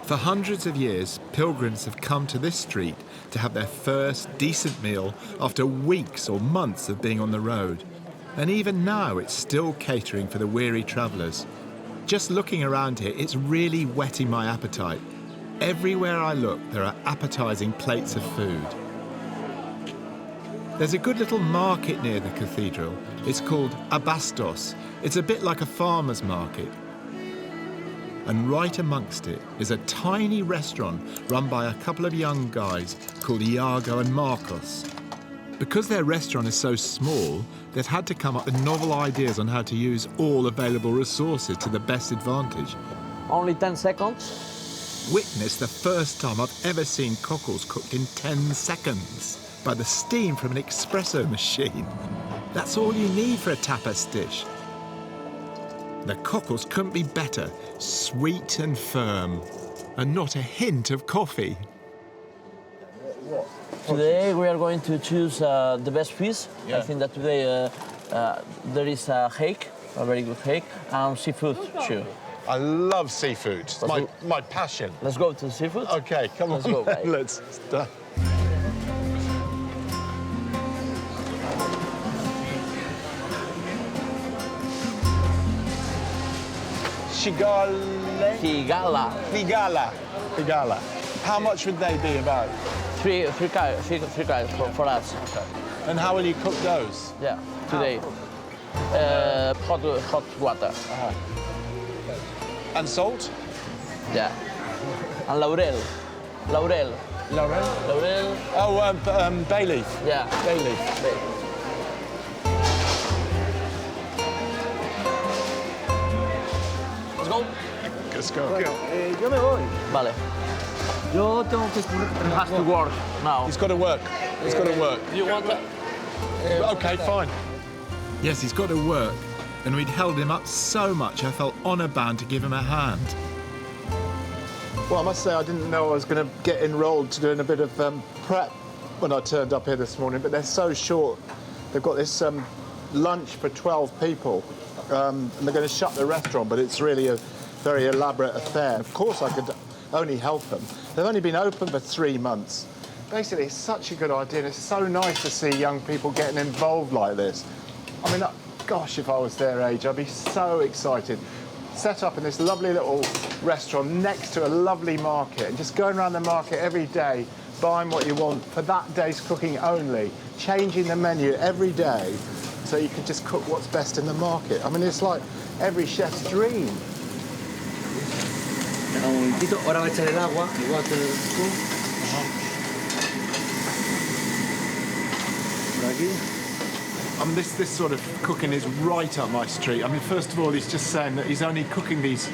For hundreds of years, pilgrims have come to this street to have their first decent meal after weeks or months of being on the road. And even now, it's still catering for the weary travellers. Just looking around here, it's really whetting my appetite. Everywhere I look, there are appetising plates of food. There's a good little market near the cathedral. It's called Abastos. It's a bit like a farmer's market. And right amongst it is a tiny restaurant run by a couple of young guys called Iago and Marcos. Because their restaurant is so small, they've had to come up with novel ideas on how to use all available resources to the best advantage. Only 10 seconds. Witness the first time I've ever seen cockles cooked in 10 seconds by the steam from an espresso machine. That's all you need for a tapas dish. The cockles couldn't be better, sweet and firm, and not a hint of coffee. Today we are going to choose the best fish. Yeah. I think that today there is a hake, a very good hake, and seafood too. I love seafood. It's my passion. Let's go to seafood. Okay, come on. Let's go, mate. Let's start. Figala. How much would they be about? Three guys for us. Okay. And how will you cook those? Yeah, today. Hot water. And salt? Yeah. And laurel. Laurel? Oh, bay leaf. Yeah. Bay leaf. Let's go. Let's go. Yo me voy. Vale. Yo tengo que... It has to work now. He's got to work. He's got to work. Do you want that? Okay, fine. Yes, he's got to work, and we'd held him up so much I felt honour-bound to give him a hand. Well, I must say I didn't know I was going to get enrolled to doing a bit of prep when I turned up here this morning, but they're so short. They've got this lunch for 12 people, and they're going to shut the restaurant, but it's really a very elaborate affair. Of course, I could only help them. They've only been open for 3 months. Basically, it's such a good idea, and it's so nice to see young people getting involved like this. I mean, gosh, if I was their age, I'd be so excited. Set up in this lovely little restaurant next to a lovely market and just going around the market every day, buying what you want for that day's cooking only, changing the menu every day so you can just cook what's best in the market. I mean, it's like every chef's dream. Un momentito, ahora va a echar el agua, igual que el spoon. Por aquí. I mean, this sort of cooking is right up my street. I mean, first of all, he's just saying that he's only cooking these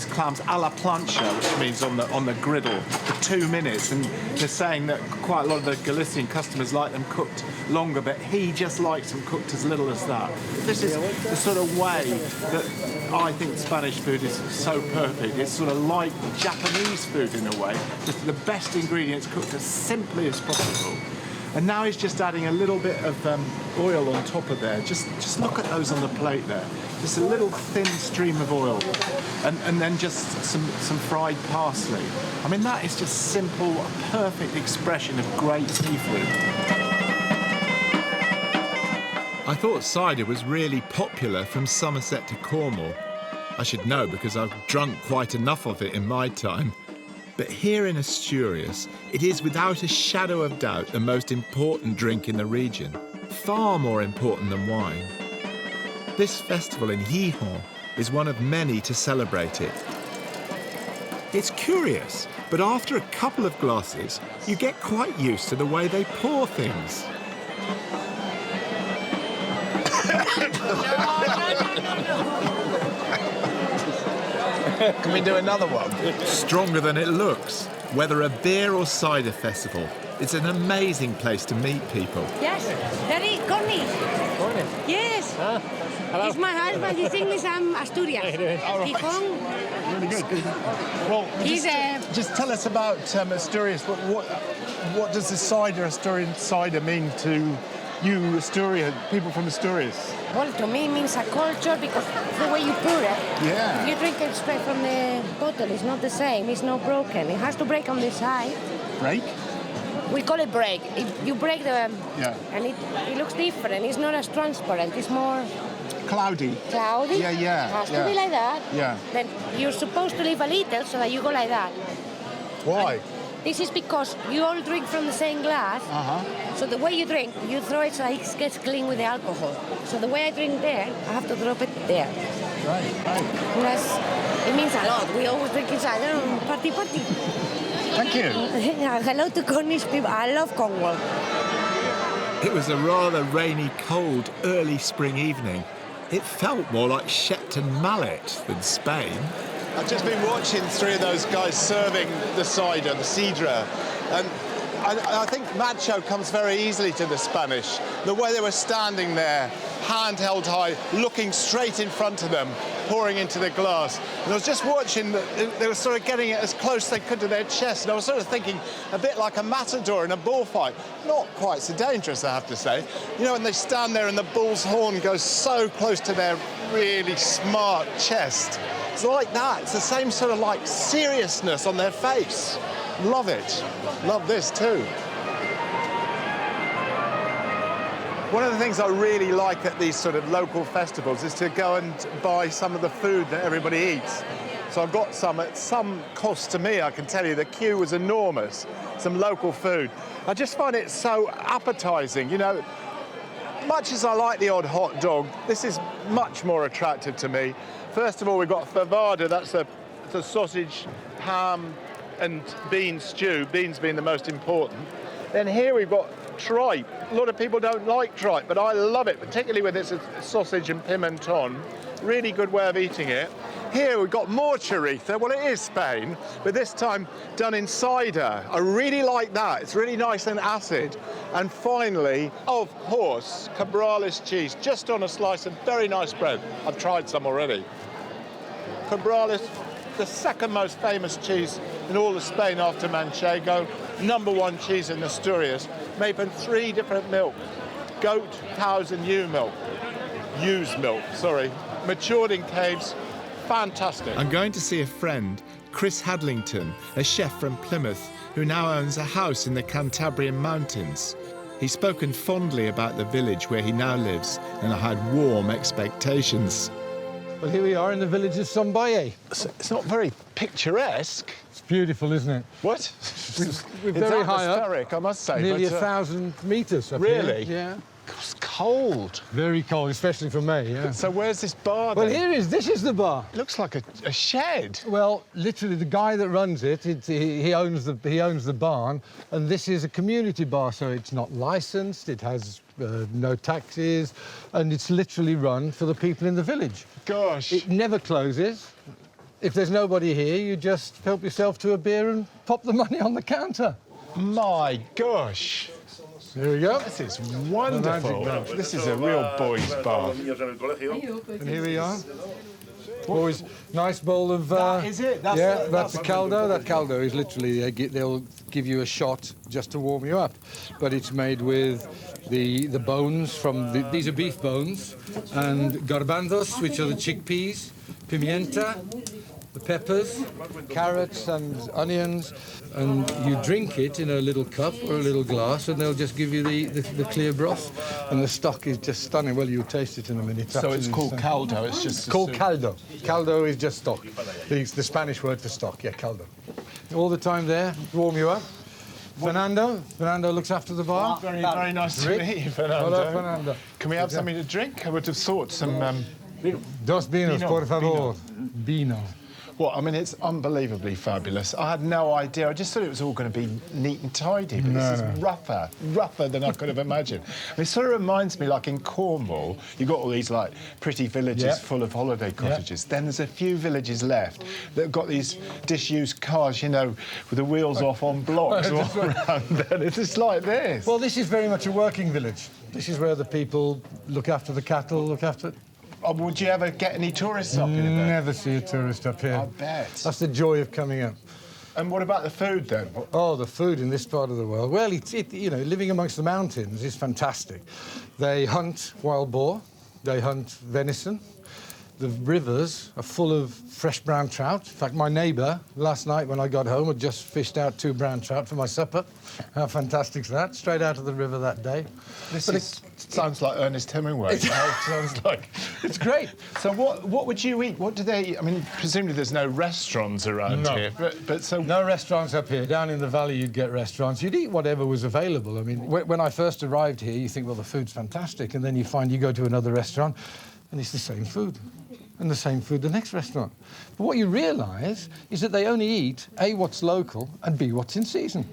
clams a la plancha, which means on the griddle, for 2 minutes. And they're saying that quite a lot of the Galician customers like them cooked longer, but he just likes them cooked as little as that. This is the sort of way that I think Spanish food is so perfect. It's sort of like Japanese food in a way, just the best ingredients cooked as simply as possible. And now he's just adding a little bit of oil on top of there. Just look at those on the plate there. Just a little thin stream of oil. And then just some fried parsley. I mean, that is just simple, a perfect expression of great seafood. I thought cider was really popular from Somerset to Cornwall. I should know because I've drunk quite enough of it in my time. But here in Asturias, it is without a shadow of doubt the most important drink in the region, far more important than wine. This festival in Gijón is one of many to celebrate it. It's curious, but after a couple of glasses, you get quite used to the way they pour things. Can we do another one? Stronger than it looks. Whether a beer or cider festival, it's an amazing place to meet people. Yes, Daddy, Connie. Connie? Yes. Hello. It's my husband. He thinks I'm Asturias. Gijón. Really good. Well, just tell us about Asturias. What does the Asturian cider mean to you Asturian, people from Asturias? Well, to me, it means a culture because it's the way you pour it. Yeah. If you drink it straight from the bottle, it's not the same. It's not broken. It has to break on the side. Break? We call it break. If you break the... Yeah. And it looks different. It's not as transparent. It's more Cloudy. cloudy. Yeah, yeah, It has yeah. to be like that. Yeah. Then you're supposed to leave a little so that you go like that. Why? This is because you all drink from the same glass. Uh-huh. So the way you drink, you throw it so it gets clean with the alcohol. So the way I drink there, I have to drop it there. Right, right. Whereas it means a lot. We always drink inside. Party, party. Thank you. Hello to Cornish people. I love Cornwall. It was a rather rainy, cold, early spring evening. It felt more like Shepton Mallet than Spain. I've just been watching three of those guys serving the cider, the sidra, and I think macho comes very easily to the Spanish. The way they were standing there, hand held high, looking straight in front of them, pouring into their glass. And I was just watching, they were sort of getting it as close as they could to their chest, and I was sort of thinking a bit like a matador in a bullfight. Not quite so dangerous, I have to say. You know, when they stand there and the bull's horn goes so close to their really smart chest. It's like that. It's the same sort of like seriousness on their face. Love it. Love this too. One of the things I really like at these sort of local festivals is to go and buy some of the food that everybody eats. So I got some at some cost to me, I can tell you. The queue was enormous. Some local food. I just find it so appetizing, you know. Much as I like the odd hot dog, this is much more attractive to me. First of all, we've got favada, that's a sausage, ham and bean stew, beans being the most important. Then here we've got tripe. A lot of people don't like tripe, but I love it, particularly with its sausage and pimenton. Really good way of eating it. Here we've got more chorizo. Well, it is Spain, but this time done in cider. I really like that. It's really nice and acid. And finally, of course, Cabrales cheese, just on a slice of very nice bread. I've tried some already. Cabrales, the second most famous cheese in all of Spain after Manchego. #1 cheese in Asturias, made from 3 different milks: goat, cows and ewe milk. Ewe's milk, sorry. Matured in caves. Fantastic. I'm going to see a friend, Chris Hadlington, a chef from Plymouth, who now owns a house in the Cantabrian Mountains. He's spoken fondly about the village where he now lives, and I had warm expectations. Well, here we are in the village of Sombaye. It's not very picturesque. It's beautiful, isn't it? What? We're It's very high up, atmospheric, I must say. nearly but, 1,000 metres up Really? here. Yeah. It's cold. Very cold, especially for me, yeah. So where's this bar Well, then? this is the bar. It looks like a shed. Well, literally, the guy that runs it, he owns the barn, and this is a community bar, so it's not licensed, it has no taxes, and it's literally run for the people in the village. Gosh. It never closes. If there's nobody here, you just help yourself to a beer and pop the money on the counter. My gosh. There we go. This is wonderful. This is a real boys' bar. And here we are. Always nice bowl of... That is it? That's a caldo. That caldo is literally, they'll give you a shot just to warm you up. But it's made with the bones from... these are beef bones. And garbanzos, which are the chickpeas. Pimienta, the peppers, carrots and onions. And you drink it in a little cup or a little glass, and they'll just give you the clear broth. And the stock is just stunning. Well, you'll taste it in a minute. So it's called caldo. It's just called caldo. Caldo is just stock. The Spanish word for stock, yeah, caldo. All the time there, warm you up. Fernando looks after the bar. Very, very nice to meet you, Fernando. Hola, Fernando. Can we have something to drink? I would have thought some... Dos vinos, Vino, por favor. Vino. Well, I mean, it's unbelievably fabulous. I had no idea. I just thought it was all going to be neat and tidy, but this is rougher than I could have imagined. I mean, it sort of reminds me, like in Cornwall, you've got all these, like, pretty villages full of holiday cottages. Then there's a few villages left that have got these disused cars, you know, with the wheels off on blocks all around there. It's just like this. Well, this is very much a working village. This is where the people look after the cattle, look after... Oh, would you ever get any tourists up here? Never see a tourist up here. I bet. That's the joy of coming up. And what about the food then? Oh, the food in this part of the world. Well, you know, living amongst the mountains is fantastic. They hunt wild boar, they hunt venison. The rivers are full of fresh brown trout. In fact, my neighbour, last night when I got home, had just fished out 2 brown trout for my supper. How fantastic is that? Straight out of the river that day. Sounds like Ernest Hemingway. It sounds like... It's great. So what would you eat? What do they eat? I mean, presumably there's no restaurants around here. But so... No restaurants up here. Down in the valley, you'd get restaurants. You'd eat whatever was available. I mean, when I first arrived here, you think, well, the food's fantastic. And then you find you go to another restaurant, and it's the same food. And the same food the next restaurant. But what you realise is that they only eat, A, what's local, and B, what's in season.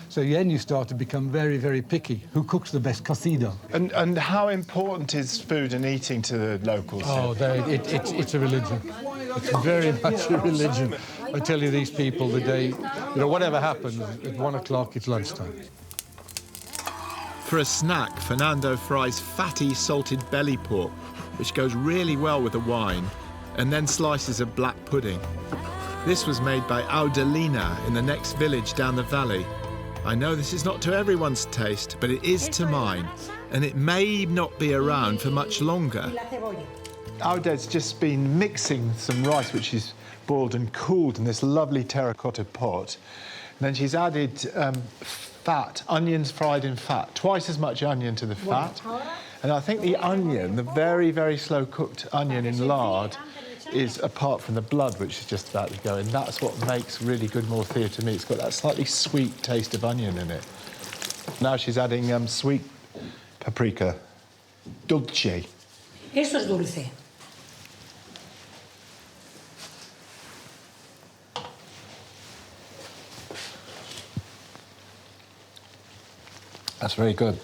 So then you start to become very, very picky. Who cooks the best cocido? And how important is food and eating to the locals? Oh, it's a religion. It's very much a religion. I tell you, these people, the day, you know, whatever happens, at 1 o'clock, it's lunchtime. For a snack, Fernando fries fatty salted belly pork, which goes really well with the wine, and then slices of black pudding. This was made by Audalina in the next village down the valley. I know this is not to everyone's taste, but it is to mine, and it may not be around for much longer. Auda's just been mixing some rice, which is boiled and cooled in this lovely terracotta pot. And then she's added fat, onions fried in fat, twice as much onion to the fat. And I think the onion, the very, very slow-cooked onion in lard, is apart from the blood, which is just about to go in. That's what makes really good morcilla to me. It's got that slightly sweet taste of onion in it. Now she's adding sweet paprika, dulce. Esto es dulce. That's very good.